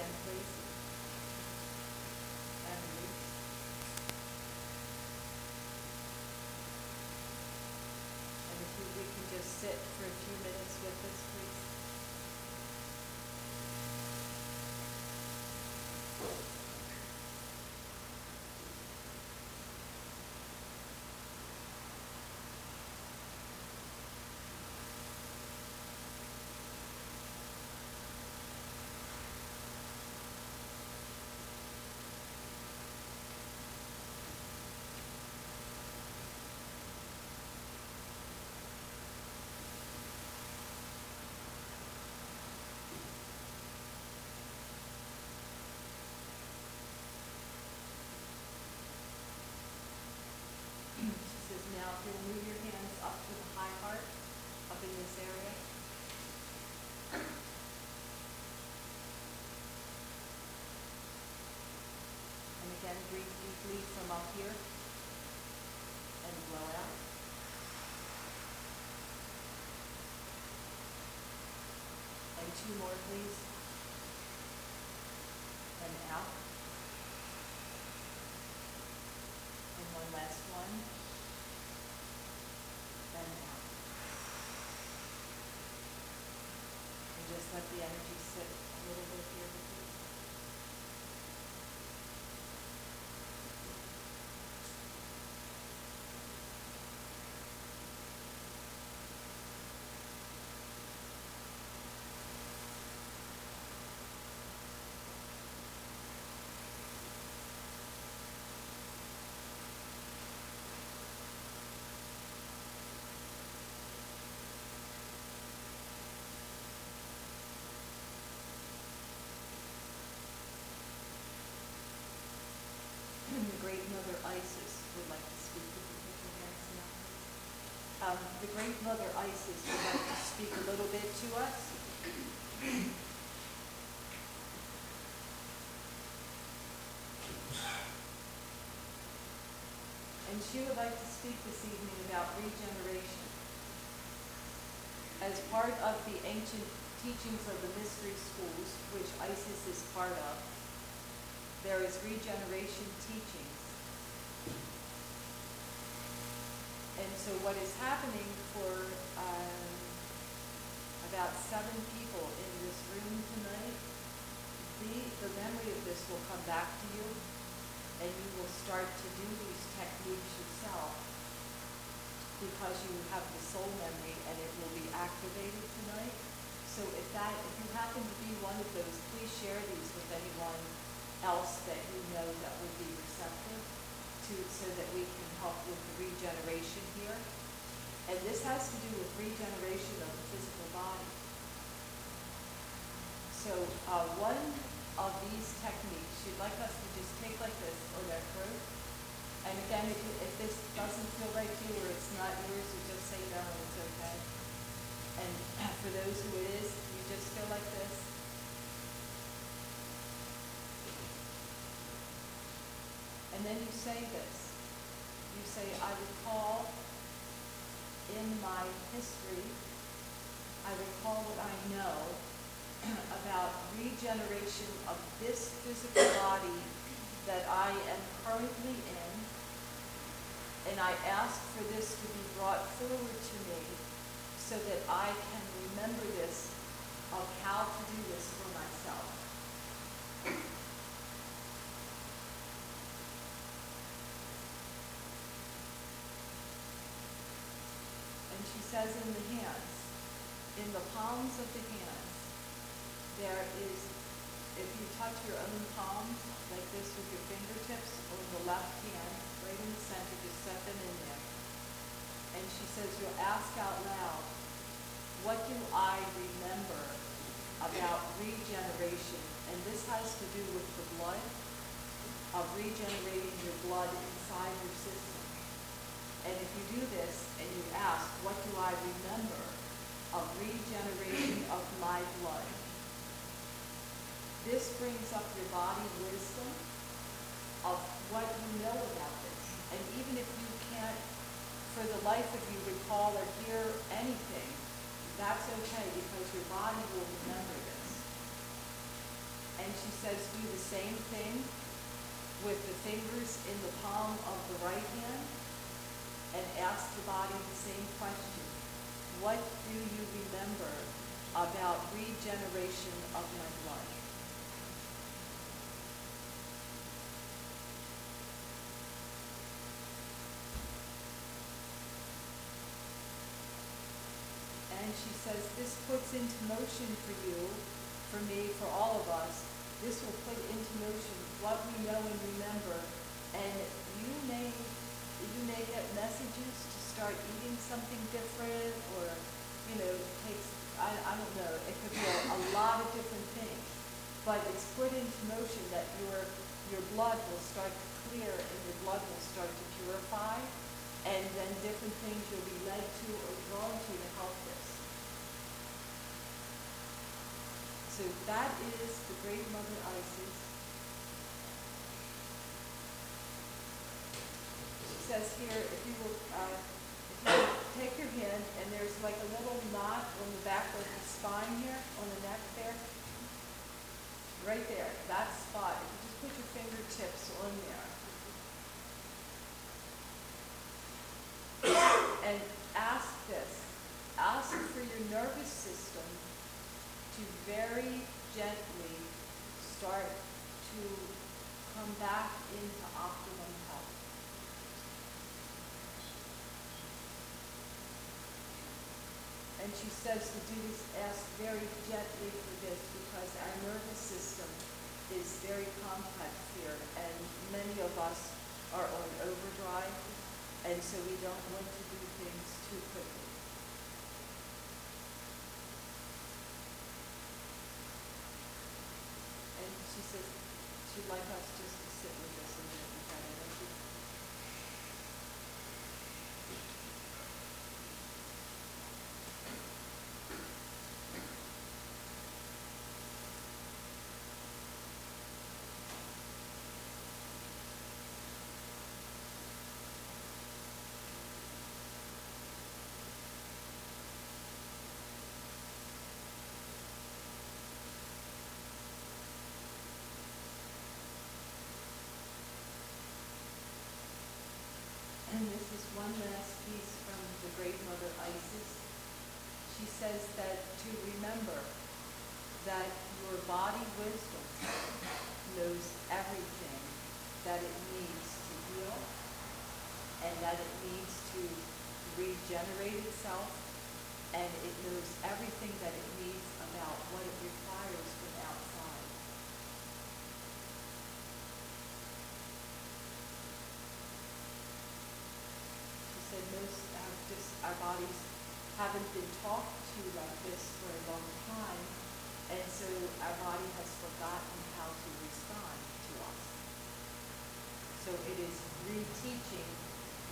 again, please. And release. And if we can just sit for a few minutes with this, please. She says, now if you'll move your hands up to the high heart, up in this area. And again, breathe deeply from up here and blow out. And two more, please. And out. And one last one. And out. And just let the energy sit a little bit here with you. The Great Mother Isis would like to speak with you. Put your hands now. The Great Mother Isis would like to speak a little bit to us. And she would like to speak this evening about regeneration. As part of the ancient teachings of the mystery schools, which Isis is part of, there is regeneration teachings. And so what is happening for about 7 people in this room tonight, the memory of this will come back to you, and you will start to do these techniques yourself because you have the soul memory and it will be activated tonight. So if you happen to be one of those, please share these with anyone else that you know that would be receptive so that we can help with the regeneration here. And this has to do with regeneration of the physical body. So one of these techniques, she'd like us to just take like this or that throat. And again, if this doesn't feel like you or it's not yours, you just say no and it's okay. And for those who it is, you just feel like this. And then you say this. You say, I recall in my history, I recall what I know about regeneration of this physical body that I am currently in, and I ask for this to be brought forward to me so that I can remember this of how to do this for myself. And she says in the hands, in the palms of the hands, there is, if you touch your own palms like this with your fingertips or the left hand, right in the center, just set them in there. And she says, you'll ask out loud, what do I remember about regeneration? And this has to do with the blood, of regenerating your blood inside your system. And if you do this and you ask, what do I remember of regeneration of my blood? This brings up your body wisdom of what you know about this. And even if you can't, for the life of you, recall or hear anything, that's okay because your body will remember this. And she says do the same thing with the fingers in the palm of the right hand and ask the body the same question. What do you remember about regeneration of my blood? And she says, this puts into motion for you, for me, for all of us, this will put into motion what we know and remember, and you may get messages to start eating something different, or, I don't know, it could be a lot of different things, but it's put into motion that your blood will start to clear and your blood will start to purify, and then different things you'll be led to or drawn to help this. So that is the Great Mother Isis. She says here, if you will take your hand, and there's like a little knot on the back of the spine here, on the neck there. Right there, that spot. If you just put your fingertips on there. And ask this. Ask for your nervous system to very gently start to come back into optimum health. And she says to do this, ask very gently for this, because our nervous system is very complex here, and many of us are on overdrive, and so we don't want to do things too quickly. And she says she'd like us just to sit with us a minute with that energy. And this is one last piece from the Great Mother Isis. She says that to remember that your body wisdom knows everything that it needs to heal, and that it needs to regenerate itself, and it knows everything that it needs about what it requires from outside. Said our bodies haven't been talked to like this for a long time, and so our body has forgotten how to respond to us. So it is reteaching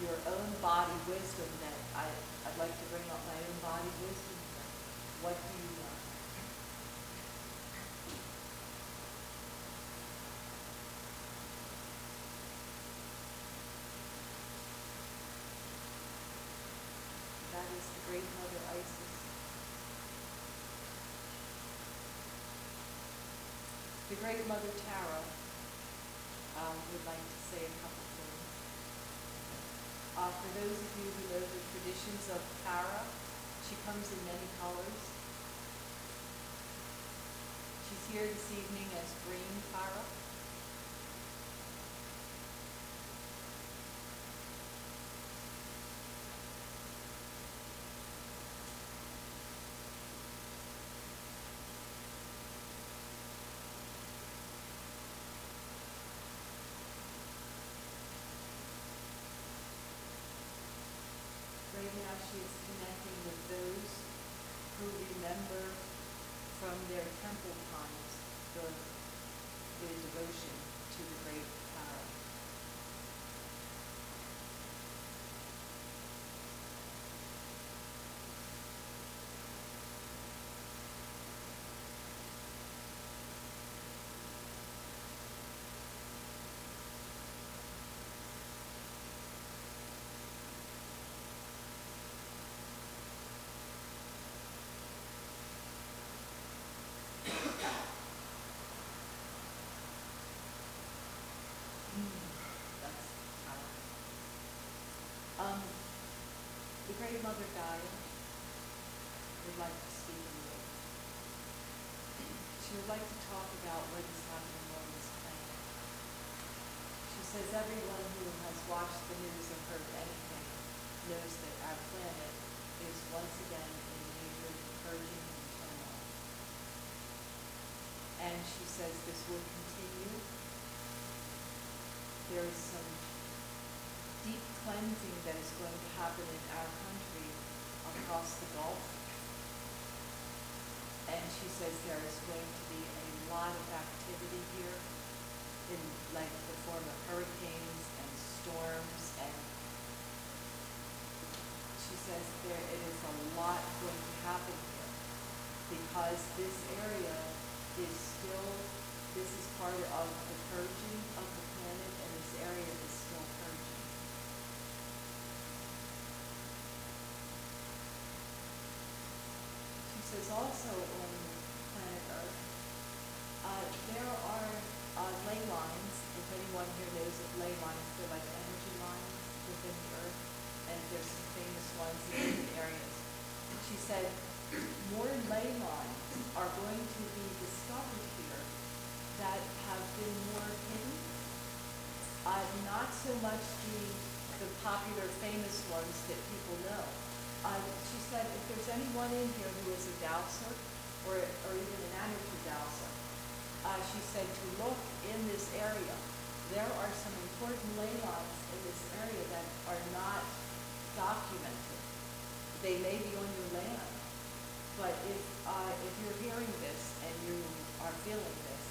your own body wisdom that I'd like to bring up my own body wisdom. What do you know? That is the Great Mother Isis. The Great Mother Tara would like to say a couple things. For those of you who know the traditions of Tara, she comes in many colors. She's here this evening as green Tara. Right now she is connecting with those who remember from their temple times the devotion to the Great Tara. Great Mother Gaia would like to speak a little. She would like to talk about what is happening on this planet. She says everyone who has watched the news or heard anything knows that our planet is once again in major purging and turmoil. And she says this will continue. There is some deep cleansing that is going to happen in our country across the Gulf. And she says there is going to be a lot of activity here in like the form of hurricanes and storms, and she says it is a lot going to happen here because this area is still, this is part of the purging of the planet, and this area is still purging. She says also on planet Earth, there are ley lines. If anyone here knows of ley lines, they're like energy lines within the Earth, and there's some famous ones in different areas. She said more ley lines are going to be discovered here that have been more hidden. Not so much the popular famous ones that people know. She said if there's anyone in here who is a dowser or even an energy dowser, she said to look in this area. There are some important ley lines in this area that are not documented. They may be on your land, but if you're hearing this and you are feeling this,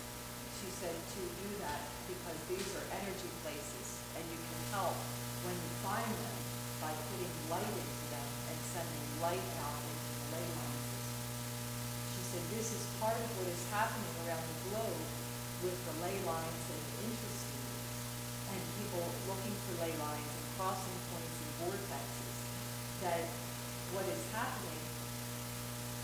she said to do that because these are energy places, and you can help when you find them by putting light into them and sending light out into the ley lines. She said this is part of what is happening around the globe with the ley lines and interesting and people looking for ley lines and crossing points and vortexes. That what is happening,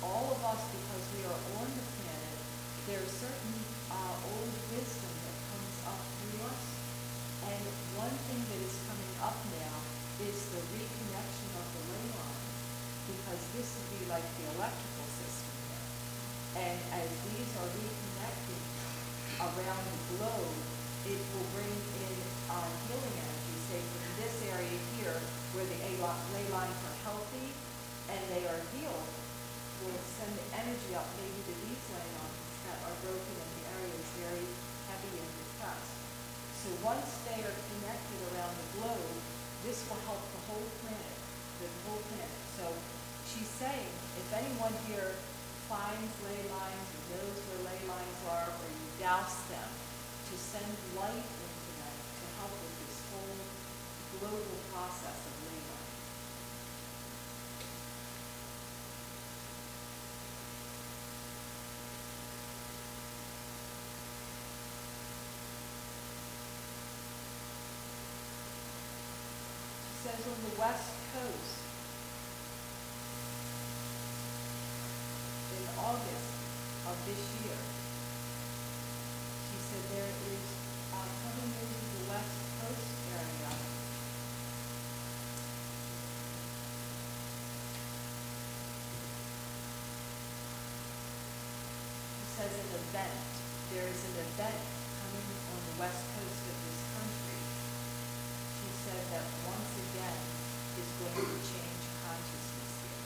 all of us, because we are on the planet, there's certain old wisdom that comes up through us. And one thing that is coming up now is the reconnection of the ley lines, because this would be like the electrical system here. And as these are reconnecting around the globe, it will bring in healing energy, say from this area here, where the ley lines are healthy and they are healed, will send the energy up maybe to these ley lines that are broken and the area is very heavy and depressed. So once they are connected around the globe, this will help the whole planet, So she's saying, if anyone here finds ley lines or knows where ley lines are, or you douse them, to send light into them to help with this whole global process of ley lines. She says on the West Coast, in August of this year, she said there is coming into the West Coast area she says an event. There is an event coming on the West Coast of this country. She said that once again is going to change consciousness here.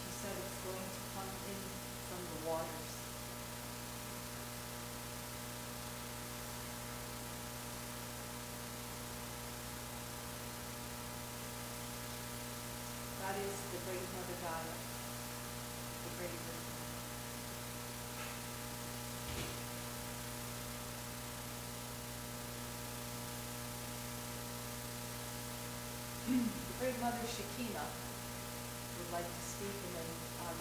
She said it's going to come in from the waters. That is the Great Mother Gaia, the Great Wisdom. The Great Mother Shekinah would like to speak, and then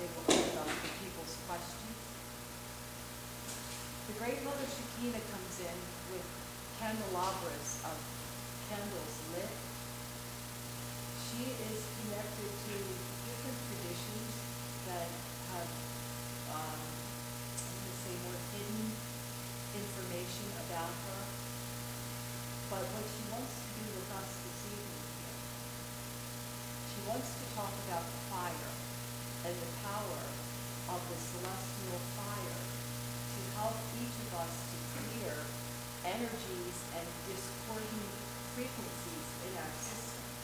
they will open up for people's questions. The Great Mother Shekinah comes in with candelabras of candles lit. She is connected to different traditions that have, I'm going to say, more hidden information about her. wants to talk about fire and the power of the celestial fire to help each of us to clear energies and discordant frequencies in our systems.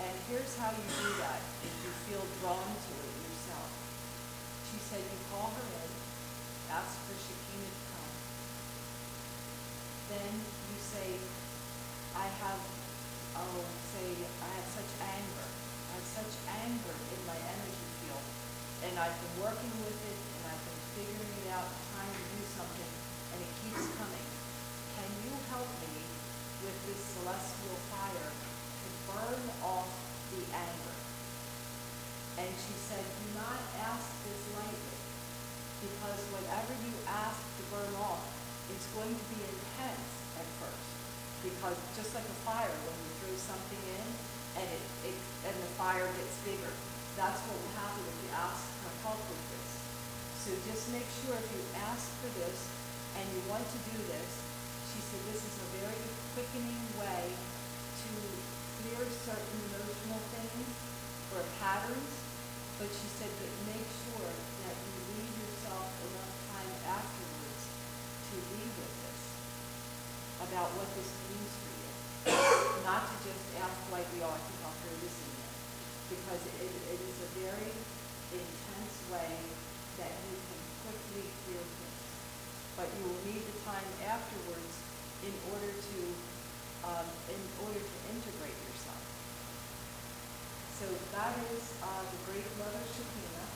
And here's how you do that if you feel drawn to it yourself. She said you call her in, ask for Shekinah to come. Then you say, I have such anger. I have such anger in my energy field. And I've been working with it, and I've been figuring it out, trying to do something, and it keeps coming. Can you help me with this celestial fire to burn off the anger? And she said, do not ask this lightly, because whatever you ask to burn off, it's going to be intense at first. Because just like a fire, when you throw something in and and the fire gets bigger, that's what will happen if you ask for help with this. So just make sure if you ask for this and you want to do this, she said this is a very quickening way to clear certain emotional things or patterns, but she said that make sure that you leave yourself enough time afterwards to be with this, about what this means for you. Not to just ask lightly, oh, I think I'll throw this in there. Because it is a very intense way that you can quickly clear things. But you will need the time afterwards in order to integrate yourself. So that is the Great Mother Shekinah.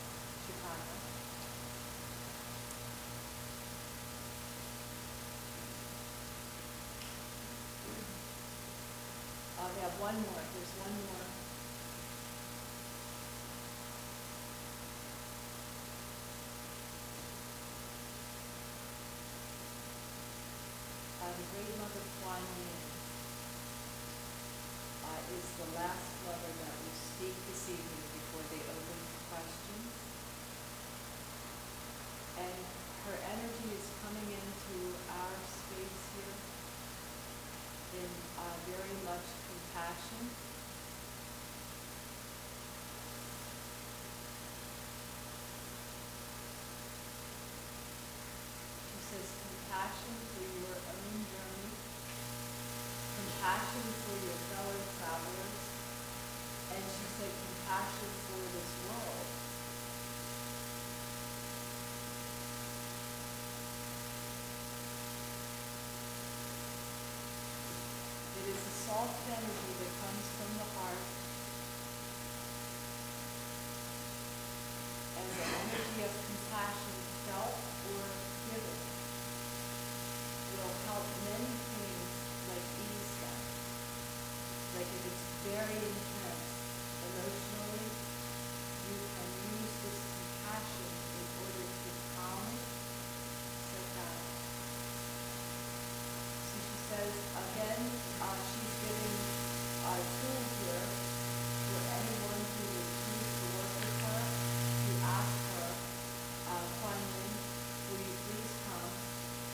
We have one more. There's one more. The Great Mother Kuan Yin is the last mother that will speak this evening before they open for questions. And her energy is coming into our space here in very much compassion. She says compassion for your own journey, compassion for your fellow travelers, and she said compassion for this world. It is a soft energy that comes from the heart, and the energy of compassion felt or given will help many things like ease them. Like if it's very intense emotionally, you can use this compassion in order to calm it, set that. So she says, again, she's giving tools here for anyone who would choose to work with her, to ask her, Kuan Yin, will you please come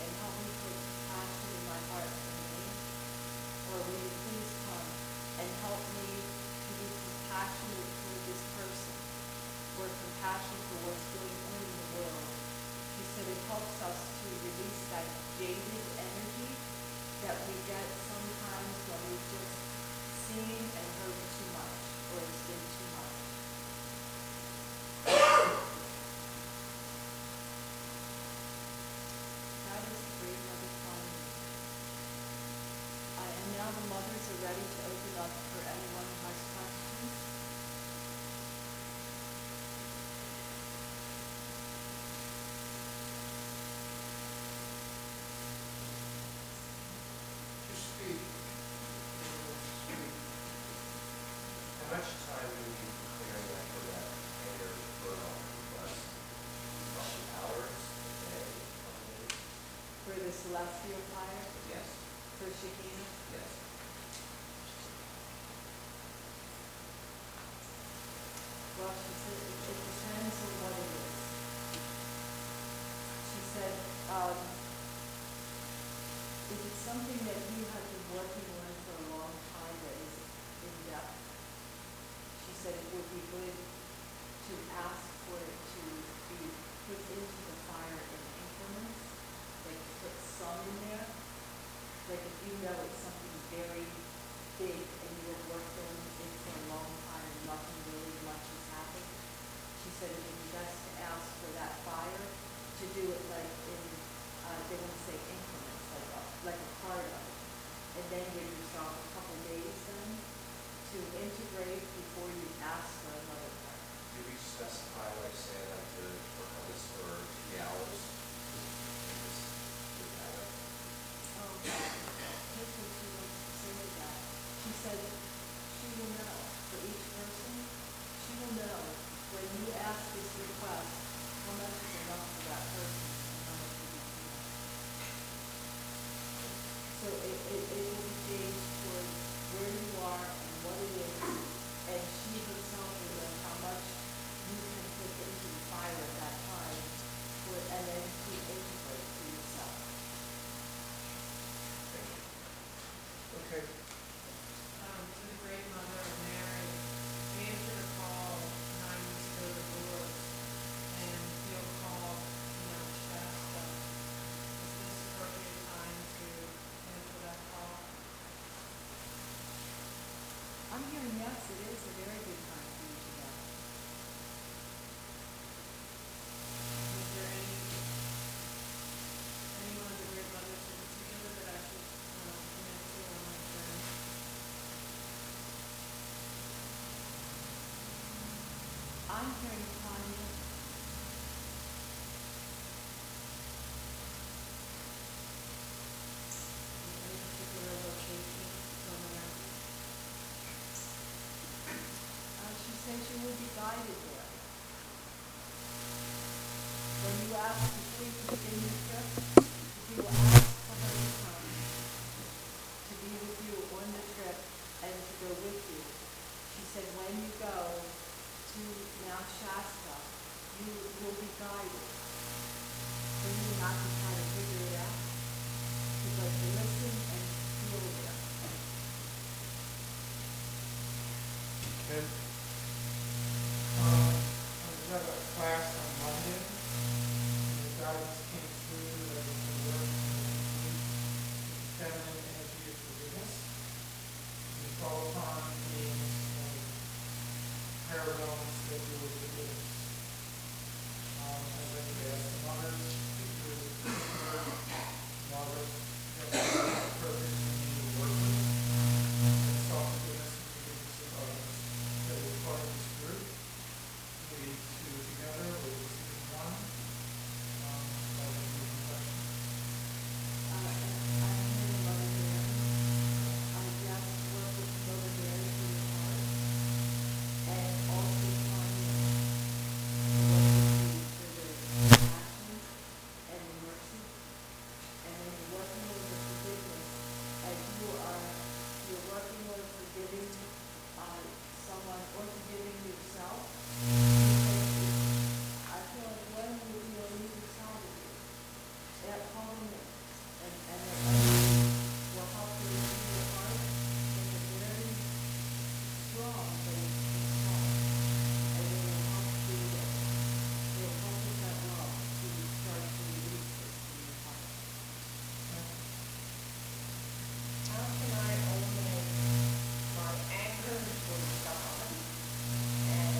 and help me put compassion in my heart for me? Or will you please come and help me to be compassionate for this person, or compassion for what's going on in the world? She said it helps us to release that jaded energy that we get sometimes when we've just seen and heard too much, or it's been too much. That is the Great Mother Kuan Yin. And now the mothers are ready to open up for anyone who has questions. How much time do you need for clearing that for that anger burn-off request? Roughly hours, a day, days? For the celestial fire, Yes. for Shekinah. Yes. Well, she said it depends on what it is. She said, if it's something that you have been working on for a long time that is in depth, wait before you ask for another part. Did we specify, like, say, like, to work on this for 3 hours? And just do that? Oh, here's what she wants to say with that. She said she will know for each person, she will know when you ask this request, how much is enough for that person and how much will be too much. So it will be gauged toward where you are and what it is, and she herself will know how much you can put into the fire at that time, and then to integrate to yourself. Thank you. Okay, To the great mother of Mary, we answered a call 9 weeks ago to Lourdes, and feel called Mount Shasta. Is this appropriate time to answer that call? I'm hearing yes, it is a very good time for you to go. Is there anyone of the great mothers in particular that I should commit to on my journey? I'm hearing Tanya. Any particular location somewhere? She says you will be guided there. When you ask before you begin your trip, you will ask for her to come, to be with you on the trip and to go with you. She said when you go to Mount Shasta, you will be guided. So you will not to try to figure it out. She's like, listen and feel there. and, we have a class on Monday, and the guidance came through that we can work with feminine energy of forgiveness. We call upon beings and higher realms that we will forgive us. As I ask the mothers, particularly mothers, that are appropriate to be work with, and self-forgiveness and forgiveness of others that is part of this group. We two together, we will see one. That would be the question. I'm hearing Mother Mary. Yes, work with Mother Mary through your heart. And also Tanya, to work with you for the compassion and the mercy. And then you're working on the forgiveness as you're working on forgiving someone or forgiving yourself. I feel like when you leave yourself with you, that calmness and that will help you to your heart make it very strong, but it's strong. And it will help you with that love to start to release this in your heart. How can I eliminate my anger towards God and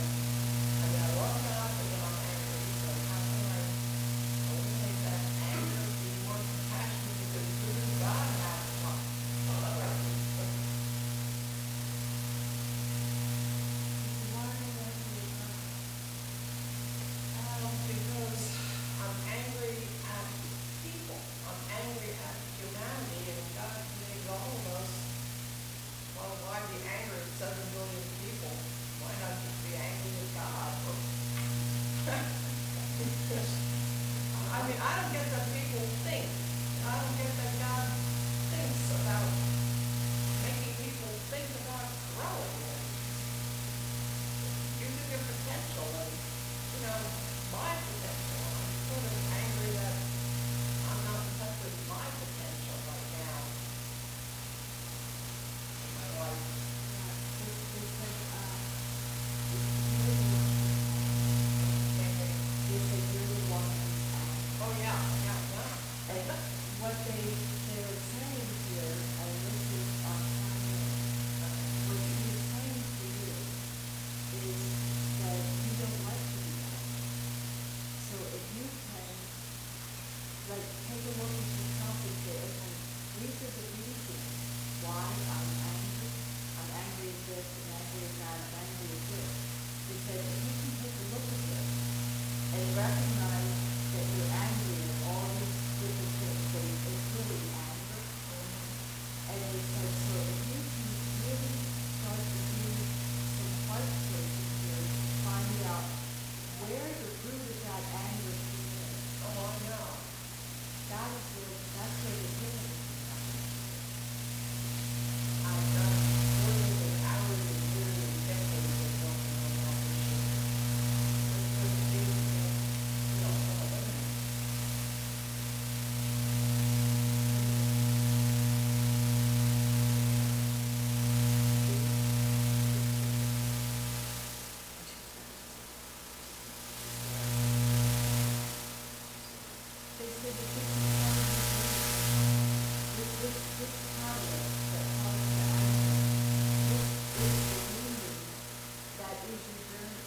is your journey.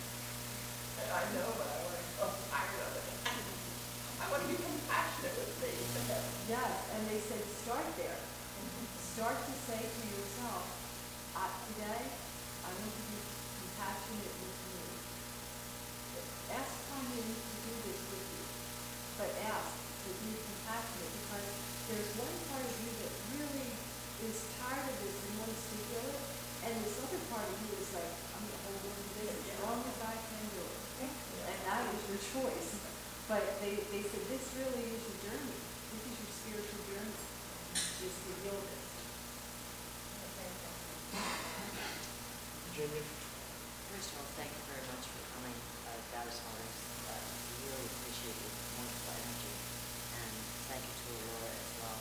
I know, but I want to go tired of it. I want to be compassionate with me. Yes, and they said, start there. Start to say to yourself, today, I want to be compassionate with me. Ask someone to do this with you, but ask to be compassionate, because there's one part of you that really is tired of this and wants to heal it, and this other part of you is like, I'm going to hold on to this as long as I can do it. And that is your choice. But they said, this really is your journey. This is your spiritual journey, is to heal this. Virginia? First of all, thank you very much for coming. That was honest. We really appreciate your wonderful energy. And thank you to Aurora as well.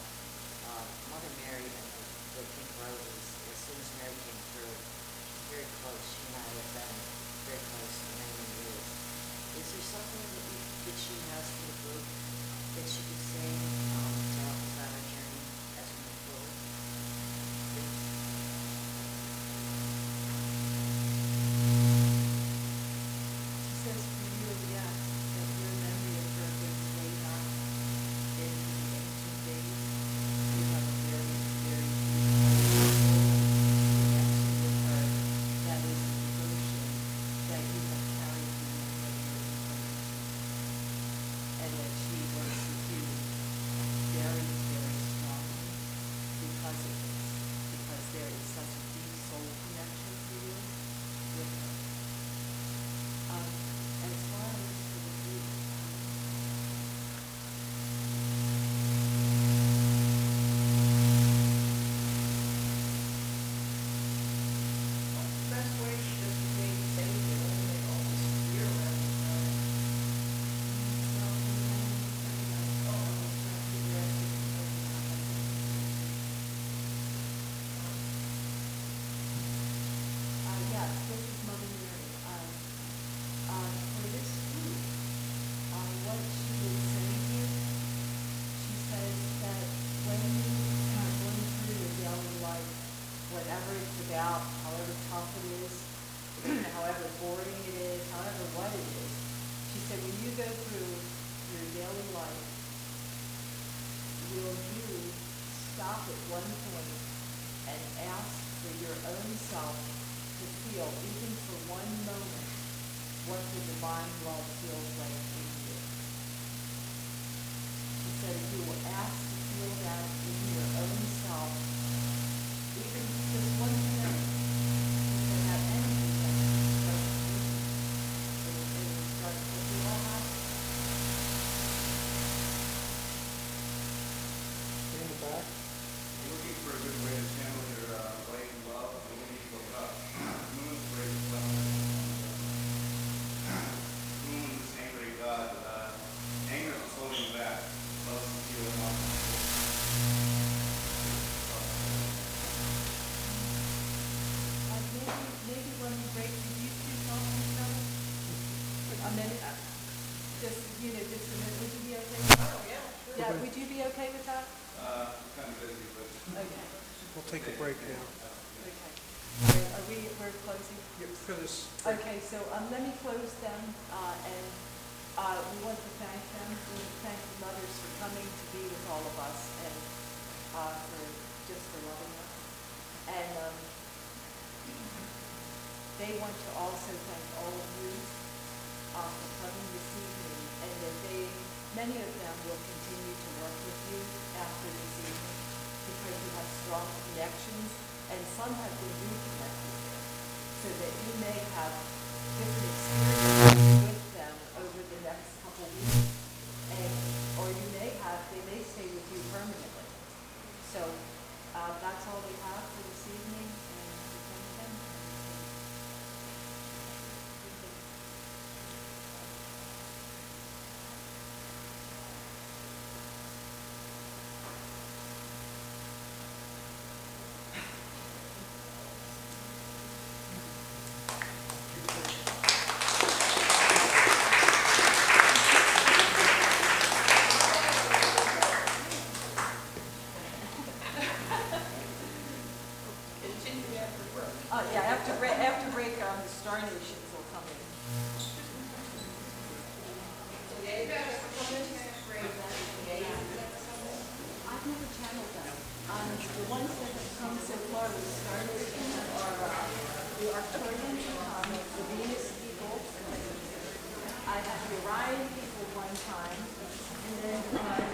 Mother Mary and the pink roses, as soon as Mary came through, she's very close. She and I have been very close for many, many years. Is there something that she has for the group that she could say to help us on our journey as we move forward? Please. She says for you, yes, that your memory of her goes way back into the ancient days. You have a very, very deep connection with her. That is a devotion that you have carried through many, many years. And that she works with you very, very strongly because of this. Because there is such a deep soul connection for you with her. As far as for the group, Best way to just remain safe and eliminate all this fear around it. yes, this is Mother Mary. For this group, what she is saying here, she says that when you are going through your daily life, whatever it's about, however tough it is, however boring it is, however what it is, she said when you go through your daily life, will you stop at one point and ask for your own self to feel, even for one moment, what the divine love feels like in you. She said if you will ask to feel that in your own self, even just one minute, and that energy that starts to start to feel all happen. In the back? You're looking for a good way to channel your light and love, and when you look up, moon's the great sun. Moon is the same great God. Anger is holding you back. Love is healing up. Maybe when we break, could you two talk to each other? A minute, just a minute, would you be okay with that? Oh, yeah, sure. Yeah, would you be okay with that? I'm kind of busy, but Okay, We'll take a break now. okay. All right, we're closing? Yeah, for this. Okay, so let me close them, and we want to thank them. We want to thank the mothers for coming to be with all of us and for loving us. And they want to also thank all of you for coming this evening, and that many of them will continue to work with you after this evening because you have strong connections, and some have been reconnected there, so that you may have different experiences with them over the next couple weeks, or they may stay with you permanently. So that's all we have for this evening, and we thank them. 9 people one time, and then divided